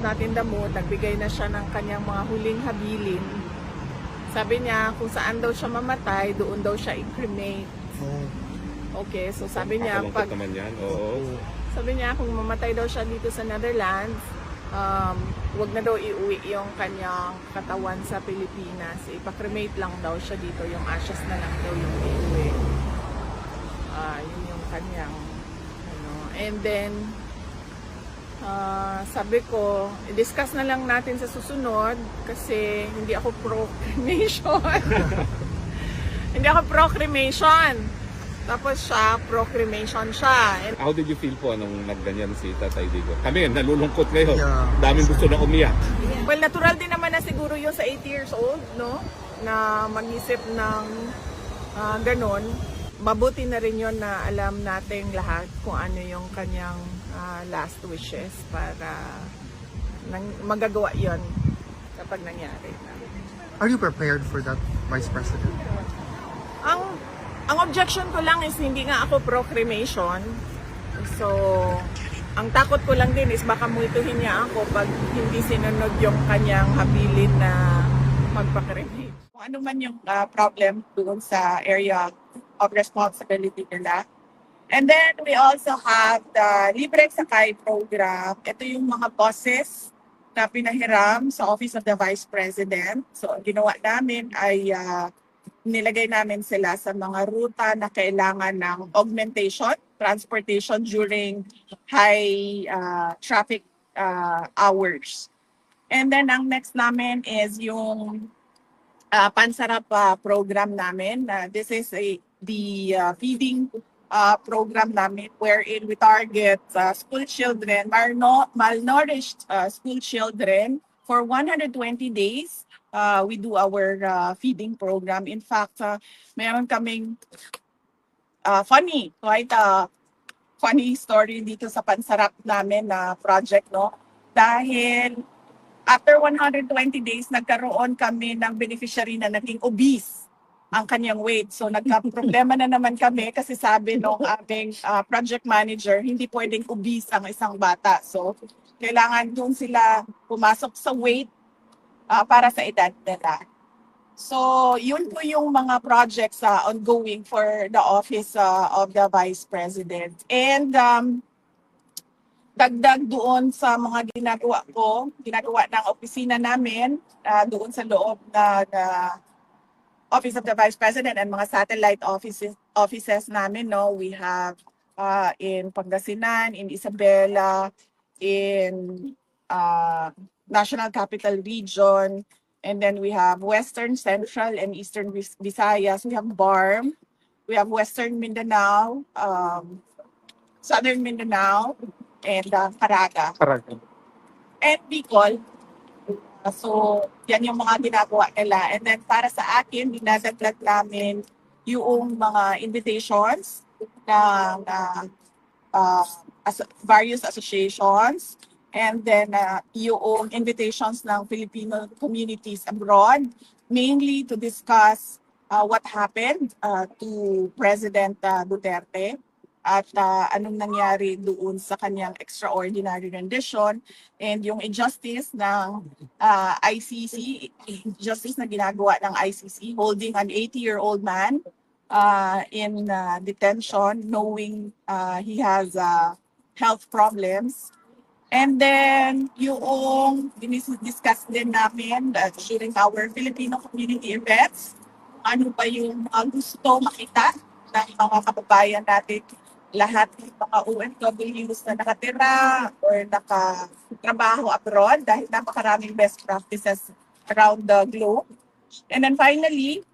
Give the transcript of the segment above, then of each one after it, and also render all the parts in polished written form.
natin damo, nagbigay na siya ng kanyang mga huling habilin. Sabi niya, kung saan daw siya mamatay, doon daw siya i-cremate. Okay, so sabi niya, Nakalungkot naman yan. Oo. sabi niya, kung mamatay daw siya dito sa Netherlands, wag na daw iuwi yung kanyang katawan sa Pilipinas. Ipa-cremate lang daw siya dito, yung ashes na lang daw yung iuwi. Yun yung kanyang, ano. And then, sabi ko, i-discuss na lang natin sa susunod kasi hindi ako pro-cremation. Hindi ako pro-cremation. Tapos siya, pro-cremation siya. And How did you feel po nung nagganyan si Tatay Digong? Kami, nalulungkot ngayon. Yeah. Daming gusto na umiyak. well, natural din naman na siguro yun sa 80 years old, no? Na mag-isip ng ganon. Mabuti na rin yun na alam natin lahat kung ano yung kanyang last wishes para magagawa yun kapag nangyari na. Are you prepared for that, Vice President? Ang objection ko lang is hindi nga ako pro-cremation. So, ang takot ko lang din is baka multuhin niya ako pag hindi sinunod yung kanyang habilin na magpa-cremate. Kung ano man yung problem doon sa area of responsibility nila. And then we also have the Libre Sakay program. Ito yung mga buses na pinahiram sa Office of the Vice President. So, ang ginawa namin ay nilagay namin sila sa mga ruta na kailangan ng augmentation, transportation during high traffic hours. And then ang next namin is yung Pansarap program namin. This is the feeding program namin wherein we target school children, malnourished school children for 120 days. We do our feeding program. In fact, meron kaming funny story dito sa Pansarap namin na project, no? Dahil after 120 days, nagkaroon kami ng beneficiary na naging obese ang kanyang weight. So nagka-problema na naman kami kasi sabi nung aming project manager, hindi pwedeng obese ang isang bata. So kailangan doon sila pumasok sa weight para sa edad nila. So, yun po yung mga projects ongoing for the Office of the Vice President. And dagdag doon sa mga ginagawa ng opisina namin, doon sa loob na Office of the Vice President and mga satellite offices namin, no? We have in Pangasinan, in Isabela, in National Capital Region, and then we have Western, Central, and Eastern Visayas. We have BARM, we have Western Mindanao, Southern Mindanao, and Caraga. And Bicol. So, yan yung mga ginagawa nila. And then para sa akin, dinadagdag namin yung mga invitations ng various associations. And then yung invitations ng Filipino communities abroad, mainly to discuss what happened to President Duterte at anong nangyari doon sa kanyang extraordinary rendition and yung injustice ng ICC, injustice na ginagawa ng ICC, holding an 80-year-old man in detention knowing he has health problems. And then, yung discuss din namin during our Filipino community events, ano ba yung gusto makita ng mga kababayan natin, lahat ng mga OFWs na nakatira or nakatrabaho abroad dahil napakaraming best practices around the globe. And then finally,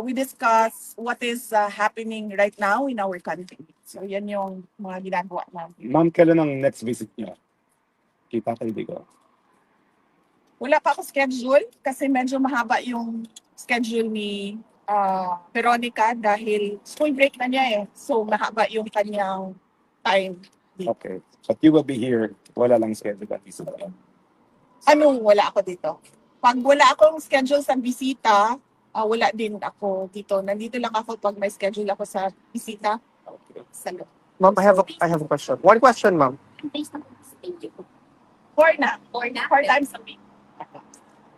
we discuss what is happening right now in our country. So yan yung mga ginagawa namin. Ma'am, kailan ang next visit niyo? Kita kay Digong. Wala pa ako schedule kasi medyo mahaba yung schedule ni Veronica dahil school break na niya eh. So mahaba yung kanyang time. Okay. But you will be here. Wala lang schedule at least. Wala ako dito. Pag wala akong schedule sa bisita, wala din ako dito. Nandito lang ako pag may schedule ako sa bisita. Okay. Sa loob. Ma'am, I have a question. One question, ma'am. Four na. Four times a week.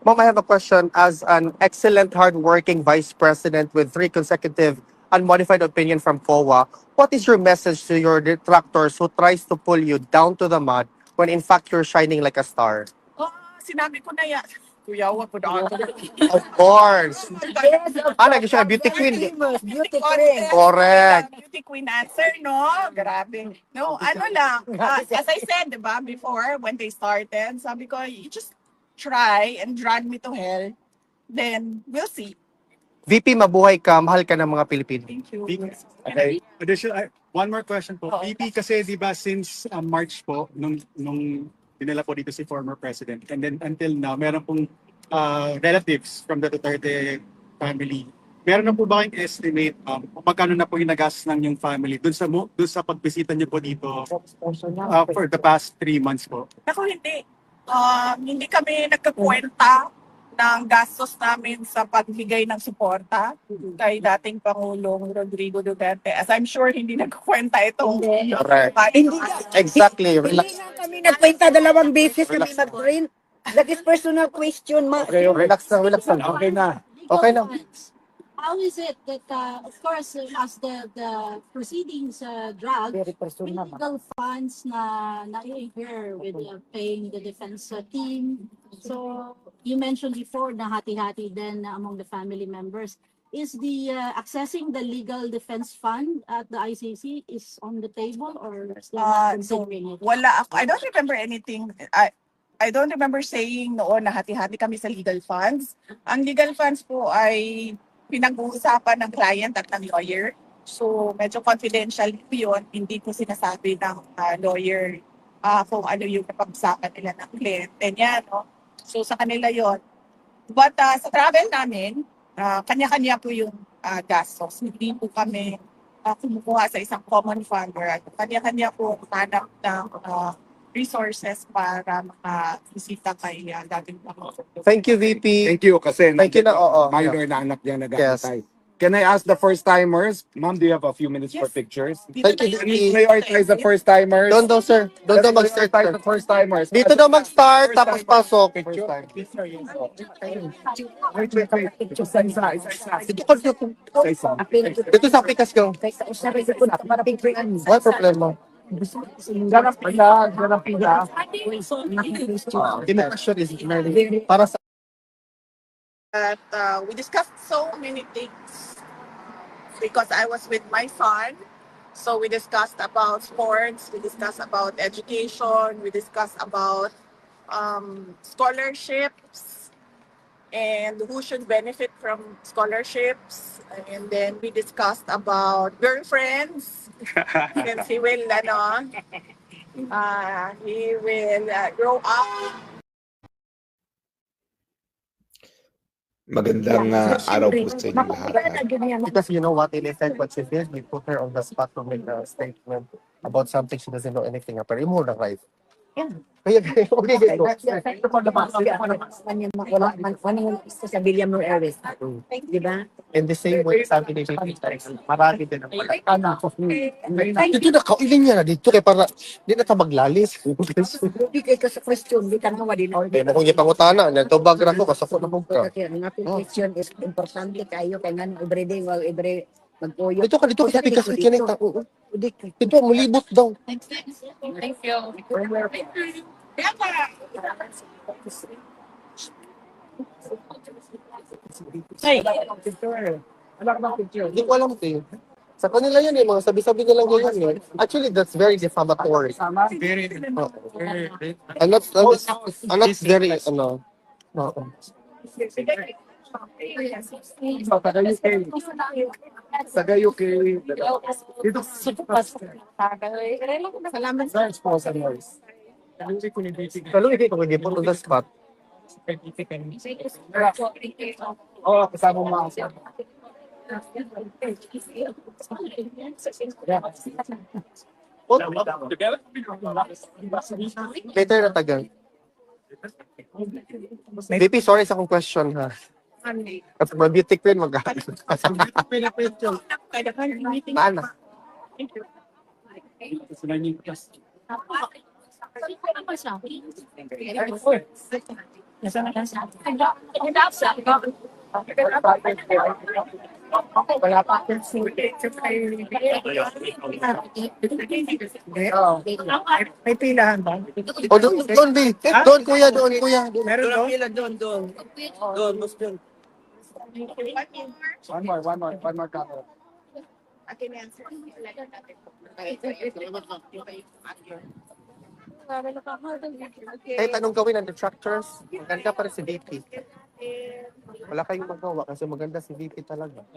Ma'am, I have a question. As an excellent, hardworking vice president with 3 consecutive unmodified opinion from COA, what is your message to your detractors who tries to pull you down to the mud when in fact you're shining like a star? Oh, sinabi ko na yan. Kuya, wag ko na. Of course. Yes, of Naging siya beauty queen. famous, beauty Content. queen. Correct. Beauty queen answer, no? Grabe. No, ano lang. As I said, di ba, before, when they started, sabi ko, you just try and drag me to hell. Then, we'll see. VP, mabuhay ka. Mahal ka ng mga Pilipino. Thank you. Okay. One more question po. Oo. VP kasi 'di ba since March po nung dinala po dito si former president and then until now meron pong relatives from the Duterte family. Meron na po ba kayong estimate kung magkano na po yung nagastos ng yung family dun sa pagbisita niyo po dito for the past 3 months po? Ako hindi. Hindi kami nagkakwenta ng gastos namin sa pagbigay ng suporta kay dating Pangulong Rodrigo Duterte. As I'm sure hindi nagkakwenta itong Hindi. Correct. Hindi Exactly. Hindi Relax. nga kami nagkwenta 2 beses kami Relax. mag-print. That is personal question, ma. Relax lang, relax lang. Okay na. Okay na. How is it that, of course, as the proceedings drag, Very personal. legal funds na i-incur with paying the defense team. So, you mentioned before na hati-hati then among the family members. Is the accessing the legal defense fund at the ICC is on the table or still not So, considering it? wala ako. I don't remember anything. I don't remember saying noon na hati-hati kami sa legal funds. Ang legal funds po ay pinag-uusapan ng client at ng lawyer. So, medyo confidential po yun. Hindi ko sinasabi ng lawyer kung ano yung napag-usapan nila ng client. And yan, no? So, sa kanila yon. But sa travel namin, kanya-kanya po yung gastos. Hindi po kami kumukuha sa isang common fund or kanya-kanya po hanap ng resources para makabisita kay dating Pangulo. Thank you, VP. Thank you kasi Thank you na, oo. minor na anak niya nag-aantay. Can I ask the first timers? Ma'am, do you have a few minutes for Yes. pictures? Thank you, Can you prioritize the first timers? Doon daw, sir. Doon daw mag-start. Prioritize the first timers. Dito daw mag-start, tapos pasok. Picture. Wait. Dito ka dito. Dito sa Picas ko. Wala problema. Innovation is para sa That we discussed so many things because I was with my son. So we discussed about sports, we discussed about education, we discussed about scholarships and who should benefit from scholarships. And then we discussed about girlfriends. Since he will, grow up. Magandang araw po sa inyo lahat. because you know what, in effect, what she did, we put her on the spot to make a statement about something she doesn't know anything about. Imo na right. Yeah. Kaya, okay, go. Wala sa William Noor Airways. Di ba? In the same way, sabi ni JP, marami din ang dito na, kailin niya na dito, kaya para, di na ta maglalis. Hindi kayo sa question, di tanawa din. Kaya na kung niya pangutana, nagtubag ra ko, kasako na mo ka. Kasi ang ating question is importante kayo kaya nga everyday well every magpuyo. Dito ka, dito ka sa Picas, kinita. Dito, mulibot daw. Thank you. Hey. Hindi ko alam ito. Sa kanila yan mga sabi-sabi nila ganyan Actually, that's very defamatory. I'm not very, Salamat. Kalau hindi ko hindi po on the spot. Kasama mo ako. Later na tagal. VP, sorry sa akong question ha. At mag-beauty queen Paano? Wala pa. May pilahan ba? O, doon, B. Doon, kuya, doon, kuya. Meron doon? One more couple. I can answer. Kahit anong gawin ng detractors, maganda pa rin si VP. Wala kayong magawa kasi maganda si VP talaga.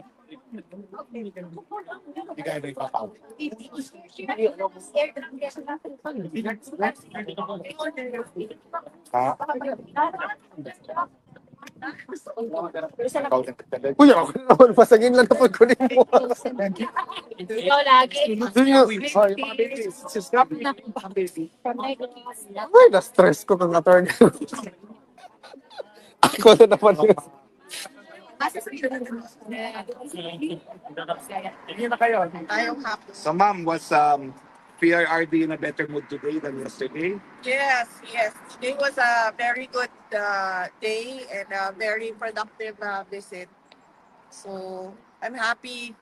Hindi ka ever ipapaw. Ha? Kuya, ako naman, pasagin lang na pagkunin mo. Ikaw lagi. Oh, yung mga babies. Ay, na-stress ko kung attorney. Ako na naman yun. Hindi na kayo. Tayong happy. So ma'am, was PRRD in a better mood today than yesterday? Yes, yes. Today was a very good day and a very productive visit. So I'm happy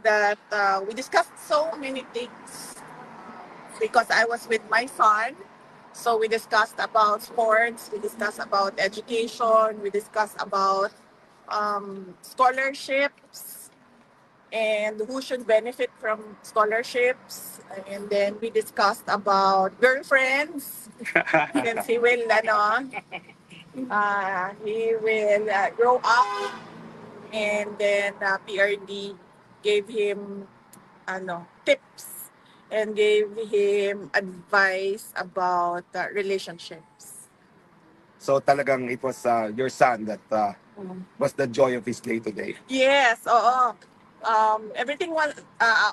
that we discussed so many things because I was with my son. So we discussed about sports, we discussed about education, we discussed about scholarships and who should benefit from scholarships. And then we discussed about girlfriends. Since he will, grow up. And then PRD gave him, tips and gave him advice about relationships. So talagang it was your son that was the joy of his day today. Yes, oo. Everything was,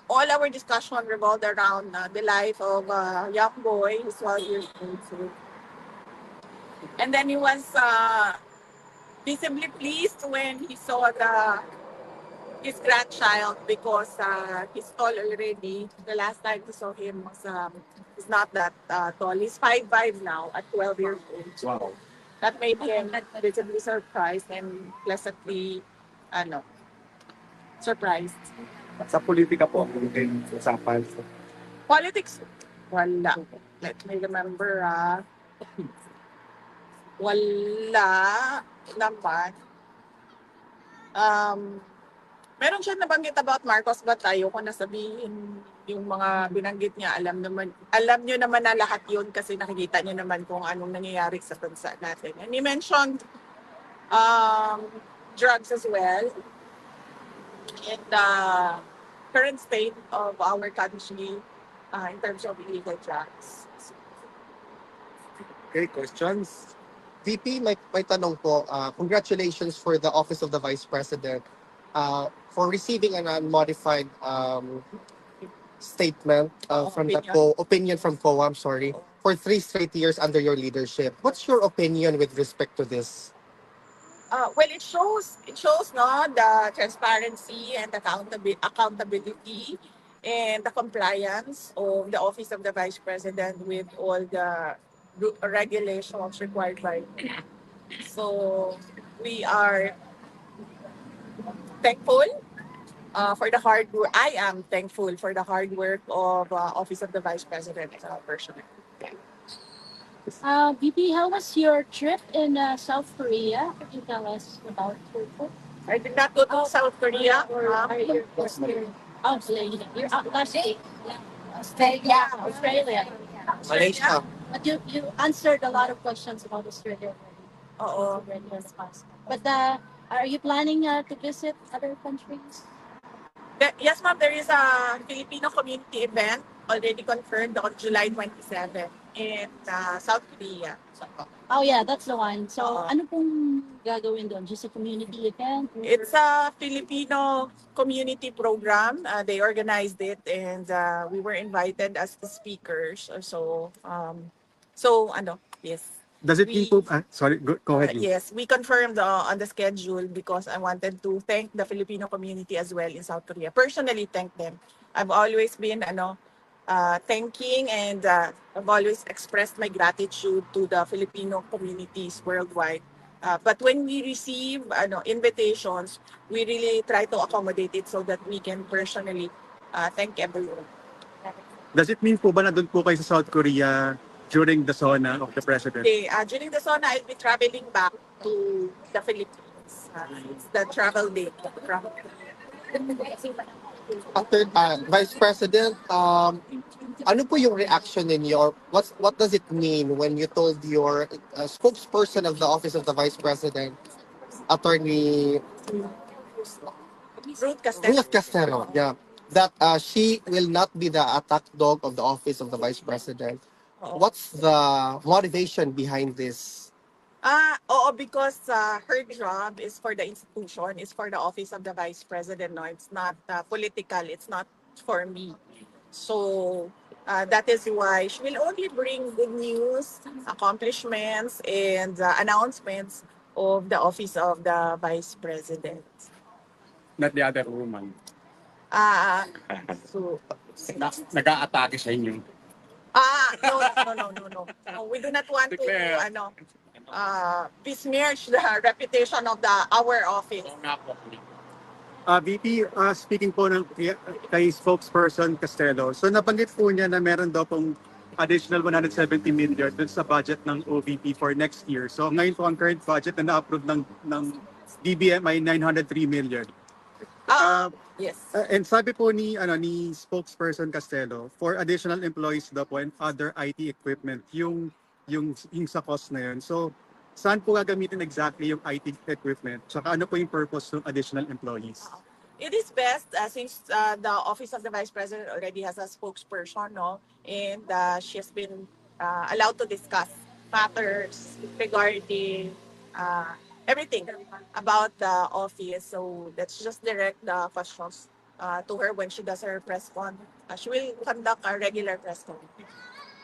all our discussion revolved around the life of a young boy who's 12 years old. So. And then he was visibly pleased when he saw his grandchild because he's tall already. The last time we saw him was he's not that tall. He's 5'5" now at 12 years old. Wow. That made him visibly surprised and pleasantly, surprised. Sa politika po, kung kayo usapan. Politics, wala. Let me remember, wala naman. Meron siya nabanggit about Marcos but ayoko na sabihin yung mga binanggit niya. Alam nyo naman na lahat yun kasi nakikita nyo naman kung anong nangyayari sa bansa natin. And he mentioned drugs as well. In the current state of our country in terms of illegal drugs. Okay, questions? VP, may tanong po. Congratulations for the Office of the Vice President for receiving an unmodified statement from the opinion from COA, I'm sorry, for 3 straight years under your leadership. What's your opinion with respect to this? Well, it shows the transparency and accountability and the compliance of the Office of the Vice President with all the regulations required by. So we are thankful for the hard work. I am thankful for the hard work of Office of the Vice President personally. VP, how was your trip in South Korea? Can you tell us about your trip? I did not go to South Korea. Are you Australia? You're out last week. Australia. Malaysia. But you answered a lot of questions about Australia already. Oo. Already in the past. But are you planning to visit other countries? Yes, ma'am. There is a Filipino community event already confirmed on July 27 in South Korea. Oh yeah, that's the one. So Oo. ano pong gagawin doon? Just a community event? Or- It's a Filipino community program. They organized it, and we were invited as the speakers. Yes. Does it We- include, sorry, go ahead. Yes, we confirmed on the schedule because I wanted to thank the Filipino community as well in South Korea. Personally, thank them. I've always been thanking and I've always expressed my gratitude to the Filipino communities worldwide. But when we receive invitations, we really try to accommodate it so that we can personally thank everyone. Does it mean po ba na doon po kayo sa South Korea during the SONA of the President? Okay, during the SONA, I'll be traveling back to the Philippines. It's the travel day from After, Vice President, ano po yung reaction ninyo? What does it mean when you told your spokesperson of the Office of the Vice President, Attorney Ruth Castelo. Ruth Castelo, yeah, that she will not be the attack dog of the Office of the Vice President? What's the motivation behind this? Oo, because her job is for the institution, is for the office of the vice president. No, it's not political. It's not for me. So that is why she will only bring good news, accomplishments, and announcements of the office of the vice president. Not the other woman. So Nag-a-atake sa inyo. no. We do not want Declare. to besmirch the reputation of our office. VP, speaking po kay spokesperson Castelo, so nabanggit po niya na meron daw pong additional 170 million dun sa budget ng OVP for next year. So ngayon po ang current budget na na-approve ng DBM ay 903 million. Yes. And sabi po ni spokesperson Castelo, for additional employees daw po and other IT equipment, yung sa cost na yun. So saan po gagamitin exactly yung IT equipment? Tsaka ano po yung purpose ng additional employees? It is best since the office of the vice president already has a spokesperson, no, and she has been allowed to discuss matters regarding everything about the office. So let's just direct the questions to her when she does her press con. She will conduct a regular press con.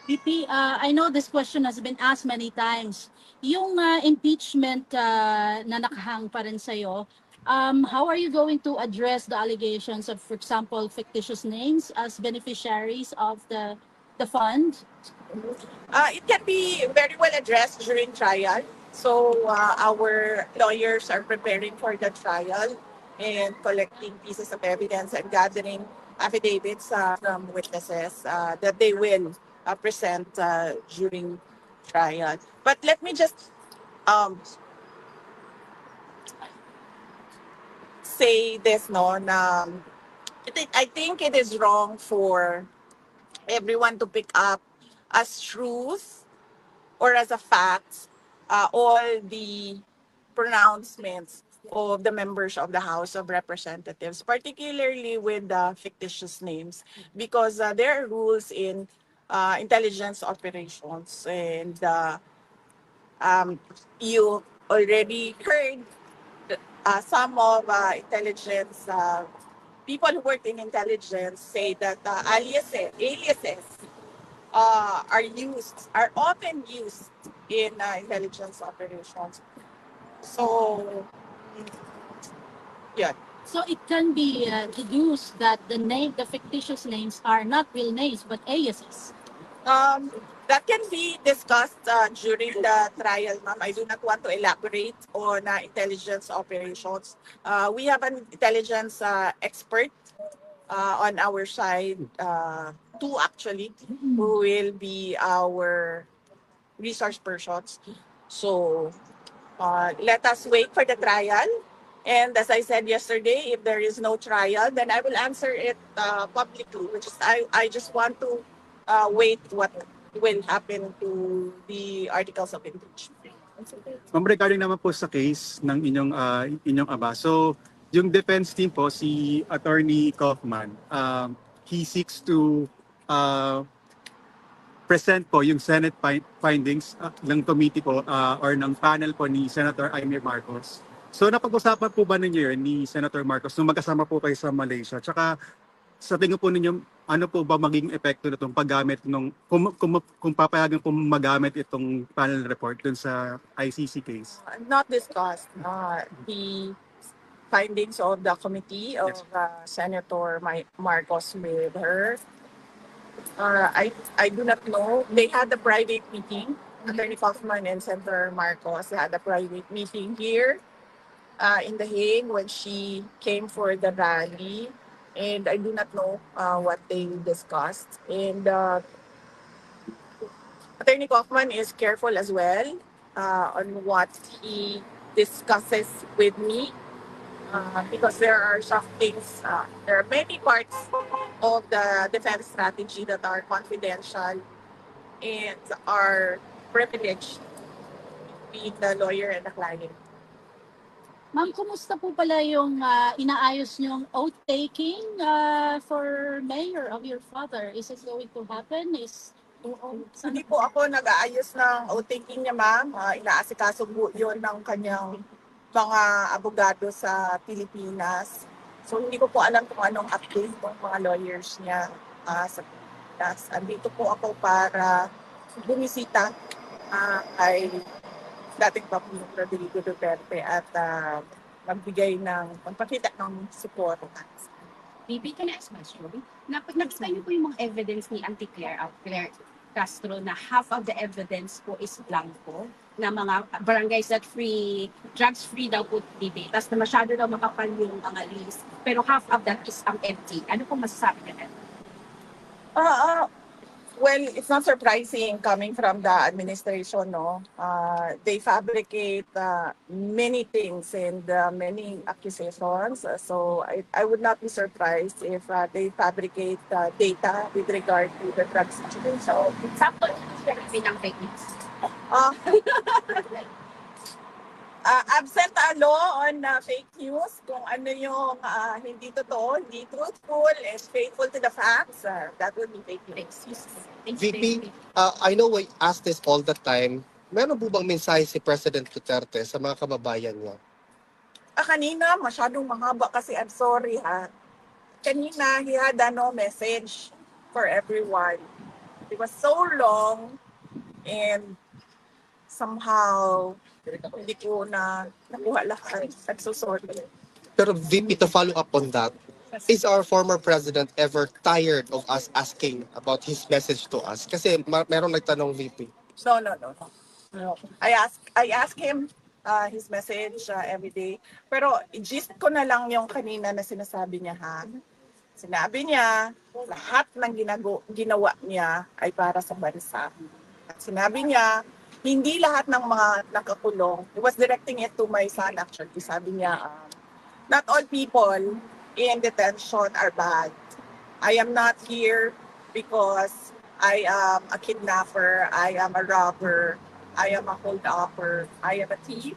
VP, I know this question has been asked many times. Yung impeachment na nakahang pa rin sa'yo, how are you going to address the allegations of, for example, fictitious names as beneficiaries of the fund? It can be very well addressed during trial. So our lawyers are preparing for the trial and collecting pieces of evidence and gathering affidavits from witnesses that they will present during trial. But let me just say this, no, na I think it is wrong for everyone to pick up as truth or as a fact all the pronouncements of the members of the House of Representatives, particularly with the fictitious names, because there are rules in intelligence operations, and you already heard some of intelligence people who work in intelligence say that aliases are often used in intelligence operations. So, yeah. So it can be deduced that the fictitious names are not real names but aliases. That can be discussed during the trial, ma'am. I do not want to elaborate on intelligence operations. We have an intelligence expert on our side, two actually, who will be our resource persons. So let us wait for the trial. And as I said yesterday, if there is no trial, then I will answer it publicly, which is I just want to wait what will happen to the articles of impeachment. Ma'am, regarding naman po sa case ng inyong aba, so yung defense team po, si Attorney Kaufman, he seeks to present po yung Senate findings ng committee po or ng panel po ni Senator Aimee Marcos. So napag-usapan po ba ninyo yun ni Senator Marcos nung magkasama po kayo sa Malaysia? Tsaka sa tingin po ninyo, ano po ba magiging epekto nitong paggamit kung papayagan po magamit itong panel report dun sa ICC case? Not discussed the findings of the committee of Senator Marcos with her. I do not know. They had a private meeting. Attorney Kaufman and Senator Marcos had a private meeting here in The Hague when she came for the rally. And I do not know what they discussed. And Attorney Kaufman is careful as well on what he discusses with me because there are some things, there are many parts of the defense strategy that are confidential and are privileged between the lawyer and the client. Ma'am, kumusta po pala yung inaayos niyong oath-taking for mayor of your father? Is it going to happen? Hindi po ako nag-aayos ng outtaking niya, ma'am. Inaasikaso po yun ng kanyang mga abogado sa Pilipinas. So hindi ko po alam kung anong update ng mga lawyers niya sa Pilipinas. Andito po ako para bumisita kay dating Pangulong Rodrigo Duterte at magpakita ng support. Bibi, can I ask question? Nakita niyo po yung mga evidence ni Claire Castro na half of the evidence po is blanco, na mga barangays that free, drugs-free daw po Bibi. Tapos na masyado daw makapal yung mga list. Pero half of that is empty. Ano po masasabi niyo? Well, it's not surprising coming from the administration, no? They fabricate many things and many accusations. So I would not be surprised if they fabricate data with regard to the drug situation. So, Example, ng fake news. uh, absent a law on fake news, kung ano yung hindi totoo, hindi truthful, and faithful to the facts, that would be fake news. VP, I know we ask this all the time. Meron po bang mensahe si President Duterte sa mga kababayan niya? Kanina, masyadong mahaba kasi I'm sorry ha. Kanina, he had message for everyone. It was so long and somehow hindi ko na nakuha lahat. I'm so sorry. Pero VP, to follow up on that, is our former president ever tired of us asking about his message to us? Kasi meron nagtanong VP. No. I ask him his message every day. Pero i-gist ko na lang yung kanina na sinasabi niya ha. Sinabi niya, lahat ng ginawa niya ay para sa bansa. At sinabi niya, hindi lahat ng mga nakakulong, he was directing it to my son actually. Sabi niya, not all people in detention are bad. I am not here because I am a kidnapper, I am a robber, I am a holdupper, I am a thief.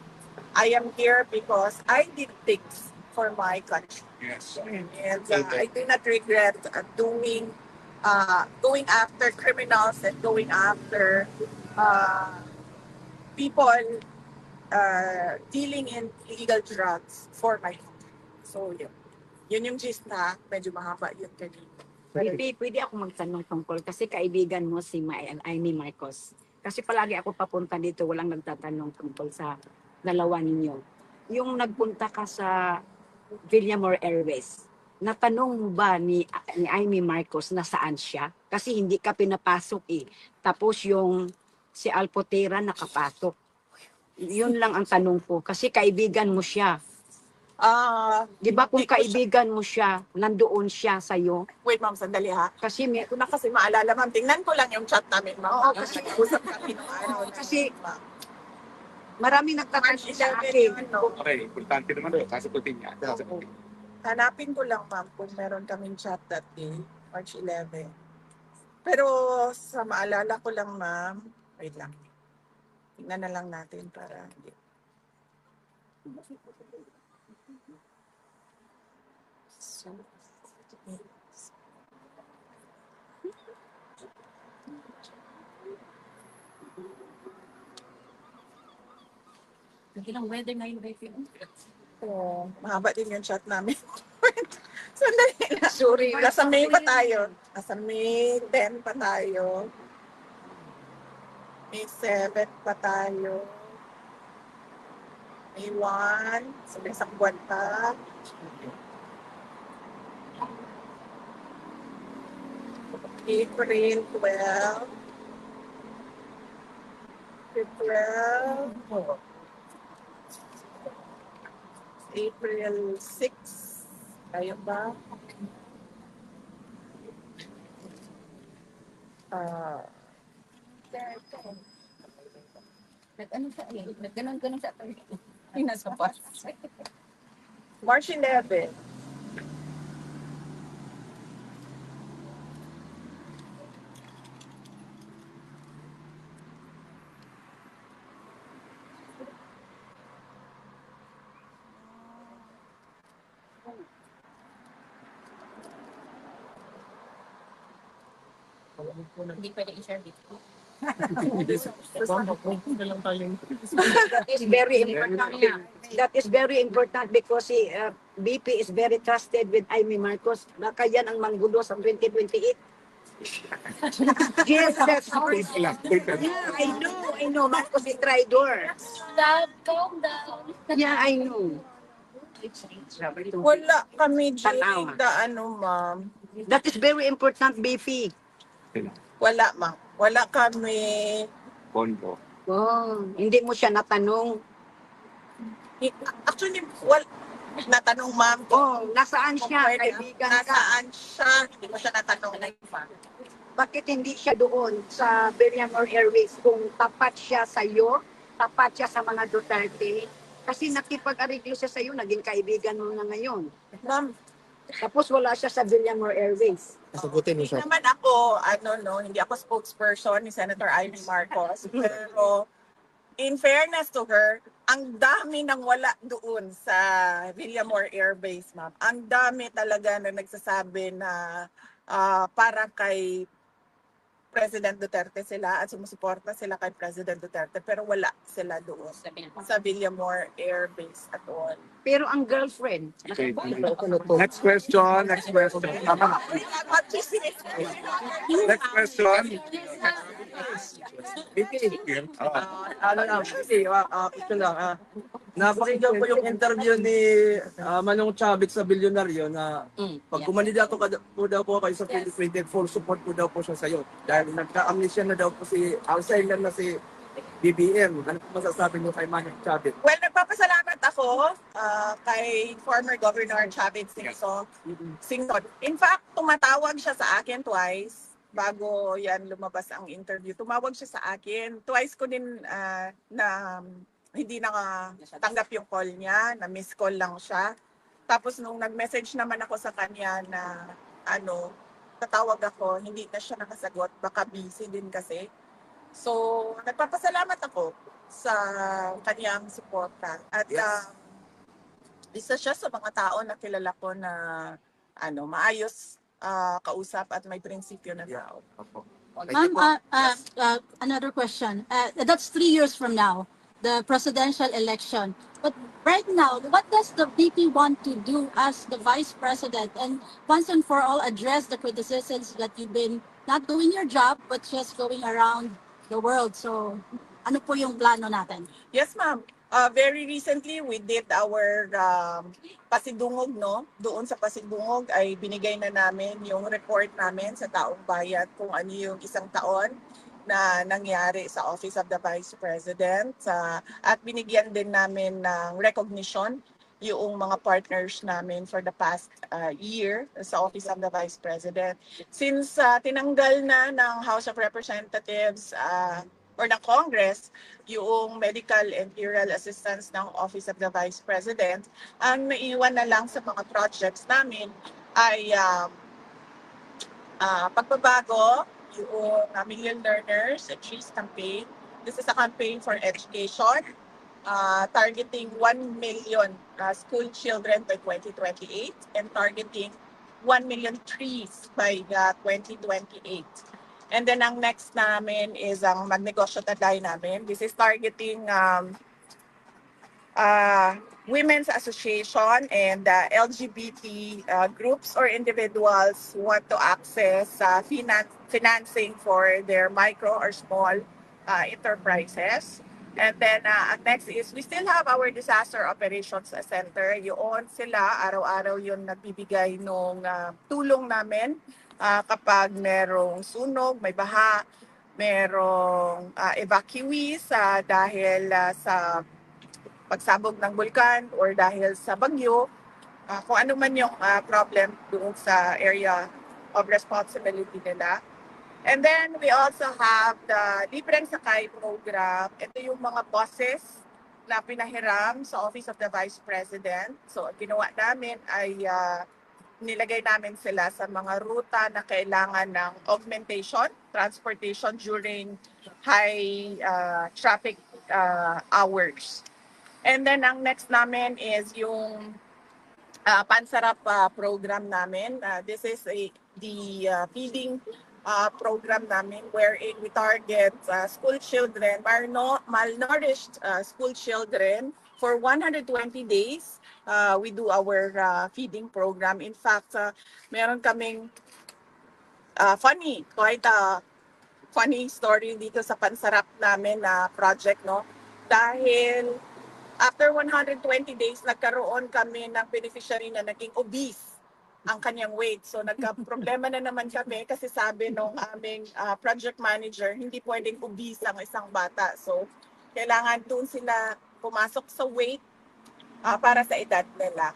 I am here because I did things for my country. Yes. And I do not regret going after criminals and going after people dealing in illegal drugs for my country. So yun yung gist na medyo mahaba yun kanina. Pwede ako magtanong tungkol kasi kaibigan mo si Amy Marcos. Kasi palagi ako papunta dito, walang nagtatanong tungkol sa dalawa ninyo. Yung nagpunta ka sa Villamor Airways, natanong mo ba ni Amy Marcos na saan siya? Kasi hindi ka pinapasok eh. Tapos yung si Alpotera nakapasok. Yun lang ang tanong ko. Kasi kaibigan mo siya. Di ba kung Hindi ko kaibigan mo siya, nandoon siya sa'yo? Wait ma'am, sandali ha. Kasi may, Hindi ko na kasi maalala ma'am. Tingnan ko lang yung chat namin ma'am. Oo, kasi- Nag-usap kami nung araw. Kasi- ma'am. marami March nagtatanong sa 11 akin. yun, no? Okay, importante naman yun. Sasagutin niya. Sasagutin. Hanapin ko lang ma'am kung meron kaming chat that day, March 11. Pero sa maalala ko lang ma'am, wait lang. Tingnan na lang natin para hindi. Ilang weather ngayon ba yung Oo, mahaba din yung chat namin. Sandali na. Sorry. Nasa May pa tayo. Nasa May 10 pa tayo. May 7 pa tayo. May 1. So, may isang buwan pa. April 12. April 6. Kaya ba? Ah, Nag-ano siya eh. Nag-ganon-ganon siya. Ay, nasa bus. March 11. Hindi pwede i-share dito. That is very important. That is very important because si BP is very trusted with Amy Marcos. Baka yan ang manggulo sa 2028. Yes, that's Wait lang, wait lang. yeah, I know. Marcos is traitor. Calm down. Yeah, I know. Wala kami during Tanawa. the ano, ma'am. That is very important, BP. Wala, ma'am. Wala kami. Pondo. Oh, hindi mo siya natanong. Actually, natanong, ma'am, Oh, nasaan kung siya? pwede, Kaibigan ka. nasaan siya. Hindi ko siya natanong. Bakit hindi siya doon sa Villamor Airways kung tapat siya sa iyo, tapat siya sa mga Duterte? Kasi nakipag-ariglo siya sa iyo, naging kaibigan mo na ngayon. Ma'am, Tapos wala siya sa Villamor Airways. Sagutin mo hindi siya. naman ako, hindi ako spokesperson ni Senator Amy Marcos. Pero, in fairness to her, ang dami nang wala doon sa Villamor Air Base, ma'am. Ang dami talaga na nagsasabi na para kay President Duterte sila at sumusuporta sila kay President Duterte, pero wala sila doon Sabi na. sa Villamor Air Base at all. Pero ang girlfriend, Okay. Next question. Next question. Tama na. Next question. Ano lang, kasi, question lang, napakinggan ko yung interview ni Manong Chavit sa Bilyonaryo na pag kumandidato ka po daw po kayo sa 2020, full support po daw po siya sa'yo. Dahil nagka-amnesia na daw po Alzheimer na si BBM. Ano po masasabi niyo kay Manong Chavit? Well, nagpapasalamat ako kay former Governor Chavit Singson. In fact, tumatawag siya sa akin twice bago yan lumabas ang interview. Tumawag siya sa akin. Twice ko din na hindi nakatanggap yung call niya, na miss call lang siya. Tapos nung nag-message naman ako sa kanya na tatawag ako, hindi na siya nakasagot. Baka busy din kasi. So, nagpapasalamat ako sa kanyang suporta. At isa siya sa mga tao na kilala ko na maayos kausap at may prinsipyo na tao. Ma'am, another question. That's 3 years from now, the presidential election. But right now, what does the VP want to do as the vice president and once and for all address the criticisms that you've been not doing your job but just going around the world? So, ano po yung plano natin? Yes, ma'am. Very recently, we did our pasidungog, no? Doon sa pasidungog ay binigay na namin yung report namin sa taong bayan kung ano yung isang taon na nangyari sa Office of the Vice President. At binigyan din namin ng recognition yung mga partners namin for the past year sa Office of the Vice President. Since tinanggal na ng House of Representatives or ng Congress yung medical and burial assistance ng Office of the Vice President, ang naiwan na lang sa mga projects namin ay pagbabago yung Million Learners and Trees campaign. This is a campaign for education, targeting 1 million school children by 2028 and targeting 1 million trees by 2028. And then ang next namin is ang magnegosyo taday namin. This is targeting women's association and LGBT groups or individuals who want to access financing for their micro or small enterprises. And then next is we still have our disaster operations center. Yun sila, araw-araw yun nagbibigay ng tulong namin kapag merong sunog, may baha, merong evacuees dahil sa pagsabog ng bulkan or dahil sa bagyo, kung ano man yung problem doon sa area of responsibility nila. And then we also have the Libreng Sakay program. Ito yung mga buses na pinahiram sa Office of the Vice President. So ang ginawa namin ay nilagay namin sila sa mga ruta na kailangan ng augmentation, transportation during high traffic hours. And then ang next namin is yung Pansarap program namin. This is the feeding program namin wherein we target school children, malnourished school children for 120 days. We do our feeding program. In fact, meron kaming quite a funny story dito sa Pansarap namin na project, no? Dahil after 120 days, nagkaroon kami ng beneficiary na naging obese ang kanyang weight. So nagka-problema na naman kami kasi sabi nung aming project manager, hindi pwedeng obese ang isang bata. So kailangan doon sila pumasok sa weight para sa edad nila.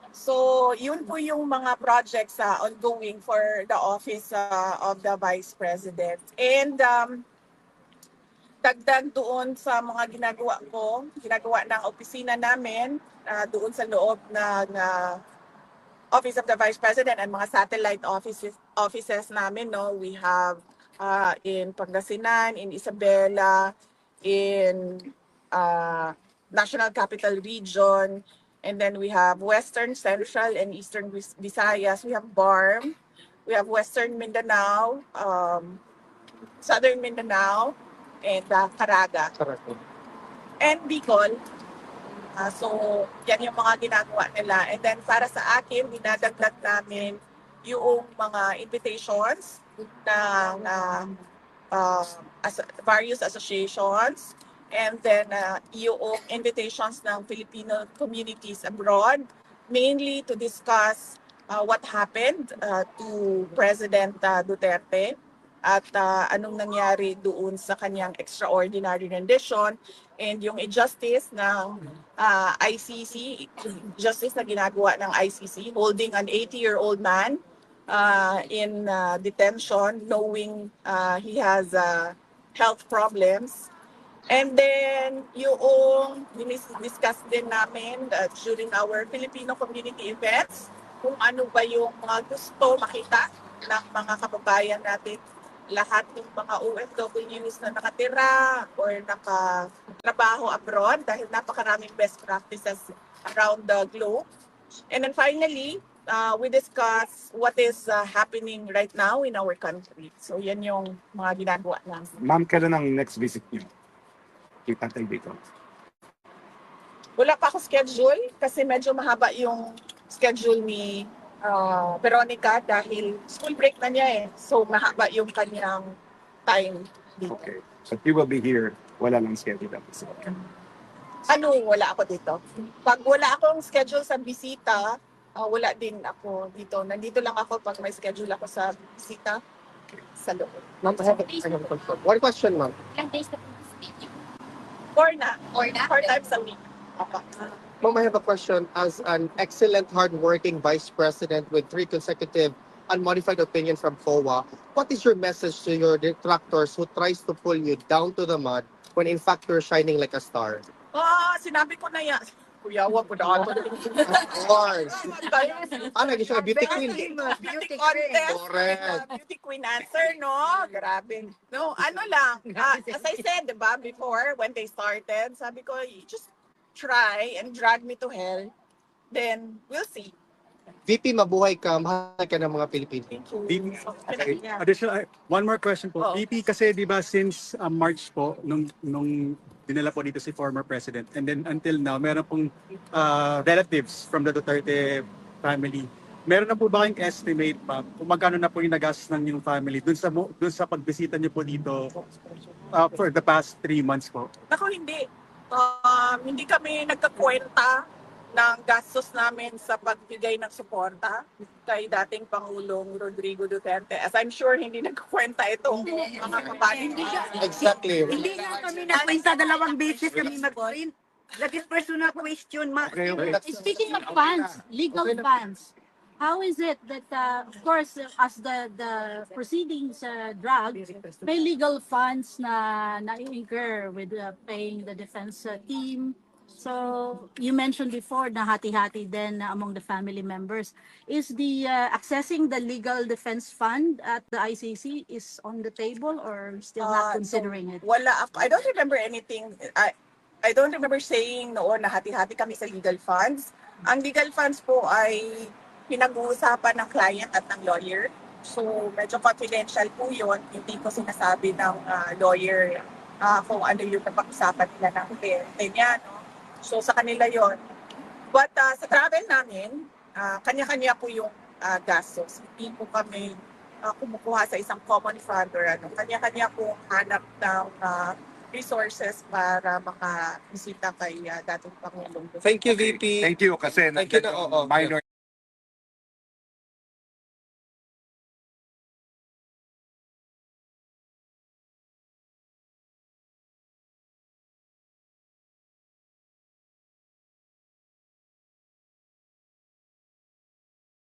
So yun po yung mga projects ongoing for the Office of the Vice President. And dagdag doon sa mga ginagawa ng opisina namin doon sa loob ng Office of the Vice President and mga satellite offices namin, no? We have in Pangasinan, in Isabela, in National Capital Region, and then we have Western, Central, and Eastern Visayas. We have BARM, we have Western Mindanao, Southern Mindanao, and Caraga. And Bicol. So, yan yung mga ginagawa nila. And then, para sa akin, dinadagdag namin yung mga invitations ng various associations. And then, yung invitations ng Filipino communities abroad, mainly to discuss what happened to President Duterte at anong nangyari doon sa kanyang extraordinary rendition and yung injustice ng ICC, justice na ginagawa ng ICC, holding an 80-year-old man in detention knowing he has health problems. And then yung discuss din namin during our Filipino community events kung ano ba yung mga gusto makita ng mga kababayan natin, lahat ng mga OFWs na nakatira or nakatrabaho abroad dahil napakaraming best practices around the globe. And then finally, we discuss what is happening right now in our country. So yan yung mga ginagawa namin. Ma'am, kailan ang next visit niyo? Kita tayo dito. Wala pa ako schedule kasi medyo mahaba yung schedule ni Veronica dahil school break na niya eh. So mahaba yung kanyang time dito. Okay. So you will be here, wala lang schedule. Wala ako dito. Pag wala akong schedule sa bisita, wala din ako dito. Nandito lang ako pag may schedule ako sa bisita sa loob. Ma'am, I have a question. One question, ma'am. Ilang days na po stay? 4 na. Or na? 4 times a week. Ma'am, I have a question. As an excellent, hardworking vice president with 3 consecutive unmodified opinion from COA, what is your message to your detractors who tries to pull you down to the mud when in fact you're shining like a star? Sinabi ko na yan. Kuya, wag ko na ako. Of course. Ano, gusto ka beauty queen? Beauty contest. Correct. Beauty queen answer, no? Grabe. No, ano lang. As I said, diba, before, when they started, sabi ko, you just try and drag me to hell. Then, we'll see. VP, mabuhay ka. Mahal ka ng mga Pilipino. Thank you. VP, Okay. Yeah. additional, one more question po. Oo. VP, kasi di ba since March po, nung dinala po dito si former president, and then until now, meron pong relatives from the Duterte family. Meron na po ba kayong estimate, ma'am, kung magkano na po yung nagastos ng yung family dun sa pagbisita niyo po dito for the past 3 months po? Ako hindi. Hindi kami nagkakwenta ng gastos namin sa pagbigay ng suporta kay dating Pangulong Rodrigo Duterte. As I'm sure hindi nagkukwenta itong mga kapatid. Exactly. Hindi nga kami nakwenta, 2 beses kami mag-print. Lagi personal question, ma. Okay, okay. Speaking of funds, legal funds, how is it that, of course, as the proceedings drag, may legal funds na na-incur with paying the defense team? So you mentioned before na hati-hati din among the family members. Is the accessing the legal defense fund at the ICC is on the table or still not considering it? Wala ako. I don't remember anything. I don't remember saying noon na hati-hati kami sa legal funds. Ang legal funds po ay pinag-uusapan ng client at ng lawyer. So medyo confidential po yun. Hindi ko sinasabi ng lawyer kung ano yung napag-usapan nila ng kliyente niya. No? So sa kanila yon. But sa travel namin, kanya-kanya po yung gastos. Hindi po kami kumukuha sa isang common fund or ano. Kanya-kanya po hanap ng resources para makabisita kay dating Pangulong. Thank you, VP. Thank you kasi Thank you na, oo. minor